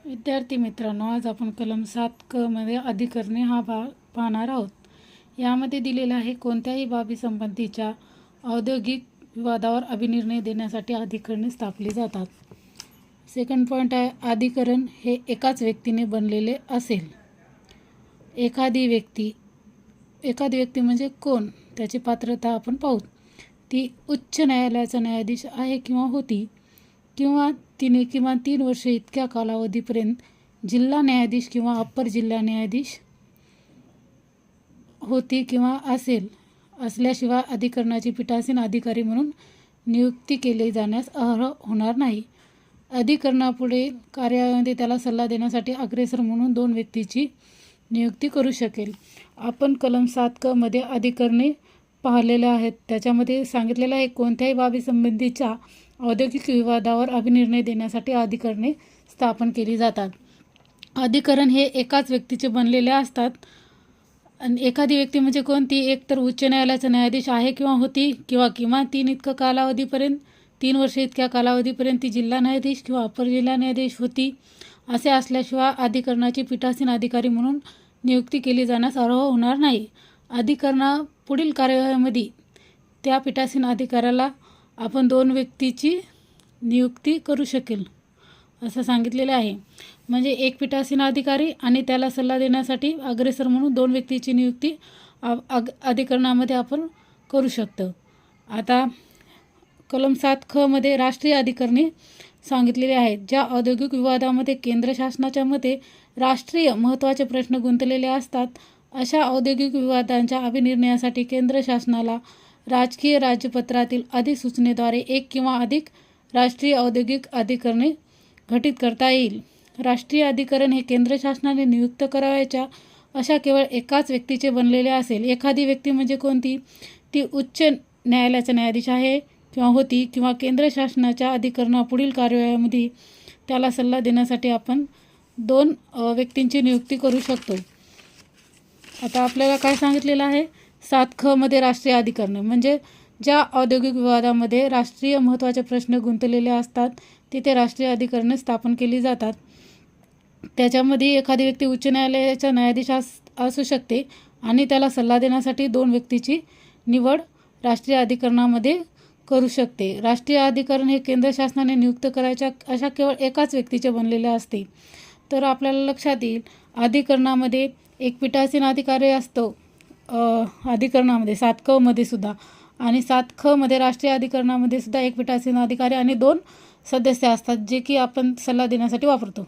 विद्यार्थी मित्रांनो, आज आपण कलम 7 मध्ये अधिकरणे हा भाग पाहणार आहोत. यामध्ये दिलेला आहे, कोणत्याही बाबी संबंधीच्या औद्योगिक विवादावर अभिनिर्णय देण्यासाठी अधिकरणे स्थापली जातात. सेकंड पॉईंट आहे, अधिकरण हे एकाच व्यक्तीने बनलेले असेल. एखादी व्यक्ती म्हणजे कोण, त्याची पात्रता आपण पाहू. ती उच्च न्यायालयाचा न्यायाधीश आहे किंवा होती, किंवा तिने किमान 3 वर्षे इतक्या कालावधीपर्यंत जिल्हा न्यायाधीश किंवा अप्पर जिल्हा न्यायाधीश होती किंवा असल्याशिवाय अधिकरणाची पीठासीन अधिकारी म्हणून नियुक्ती केली जाण्यास अर्ह होणार नाही. अधिकरणापुढे कार्यालयामध्ये त्याला सल्ला देण्यासाठी अग्रेसर म्हणून 2 व्यक्तीची नियुक्ती करू शकेल. आपण कलम 7 मध्ये अधिकरणे पाहिलेले आहेत. त्याच्यामध्ये सांगितलेलं आहे, कोणत्याही बाबी संबंधीच्या औद्योगिक विवादावर अभिनिर्णय देण्यासाठी अधिकरणे स्थापन केली जातात. अधिकरण हे एकाच व्यक्तीचे बनलेले असतात. आणि एखादी व्यक्ती म्हणजे कोणती, एकतर उच्च न्यायालयाचा न्यायाधीश आहे किंवा होती, किंवा किमान 3 वर्षे इतक्या कालावधीपर्यंत ती जिल्हा न्यायाधीश किंवा अप्पर जिल्हा न्यायाधीश होती. असे असल्याशिवाय अधिकरणाची पीठासीन अधिकारी म्हणून नियुक्ती केली जाण्यास अर्ह होणार नाही. अधिकरणा पुढील कार्यवाहीमध्ये त्या पीठासीन अधिकाऱ्याला आपण 2 व्यक्तीची नियुक्ती करू शकेल असं सांगितलेलं आहे. म्हणजे एक पीठासीन अधिकारी आणि त्याला सल्ला देण्यासाठी अग्रेसर म्हणून 2 व्यक्तीची नियुक्ती अधिकरणामध्ये आपण करू शकतो. आता कलम 7 मध्ये राष्ट्रीय अधिकरणे सांगितलेले आहेत. ज्या औद्योगिक विवादामध्ये केंद्र शासनाच्या मते राष्ट्रीय महत्त्वाचे प्रश्न गुंतलेले असतात, अशा औद्योगिक विवादांच्या अभिनिर्णयासाठी केंद्र शासनाला राजकीय राज्यपत्रातील अधिसूचनेद्वारे 1 किंवा अधिक राष्ट्रीय औद्योगिक अधिकरणे गठीत करता येईल. राष्ट्रीय अधिकरण हे केंद्र शासनाने नियुक्त करावयाच्या अशा केवळ एकाच व्यक्तीचे बनलेले असेल. एखादी व्यक्ती म्हणजे कोणती, ती उच्च न्यायालयाचा न्यायाधीश आहे किंवा होती, किंवा केंद्र शासनाच्या अधिकरणापुढील कार्यवाहीमध्ये त्याला सल्ला देण्यासाठी आपण 2 व्यक्तींची नियुक्ती करू शकतो. आता आपल्याला काय सांगितलेलं आहे, 7 मध्ये राष्ट्रीय अधिकरणे म्हणजे ज्या औद्योगिक विवादामध्ये राष्ट्रीय महत्त्वाचे प्रश्न गुंतलेले असतात, तिथे राष्ट्रीय अधिकरणे स्थापन केली जातात. त्याच्यामध्ये एखादी व्यक्ती उच्च न्यायालयाचा न्यायाधीश असू शकते आणि त्याला सल्ला देण्यासाठी 2 व्यक्तीची निवड राष्ट्रीय अधिकरणामध्ये करू शकते. राष्ट्रीय अधिकरण हे केंद्र शासनाने नियुक्त करायच्या अशा केवळ एकाच व्यक्तीचे बनलेले असते. तर आपल्याला लक्षात येईल, अधिकरणामध्ये एक पीठासीन अधिकारी असतो अधिकरणामध्ये 7 मध्ये सुद्धा, आणि 7 मध्ये राष्ट्रीय अधिकरणामध्ये सुद्धा एक पीठासीन अधिकारी आणि 2 सदस्य असतात, जे की आपण सल्ला देण्यासाठी वापरतो.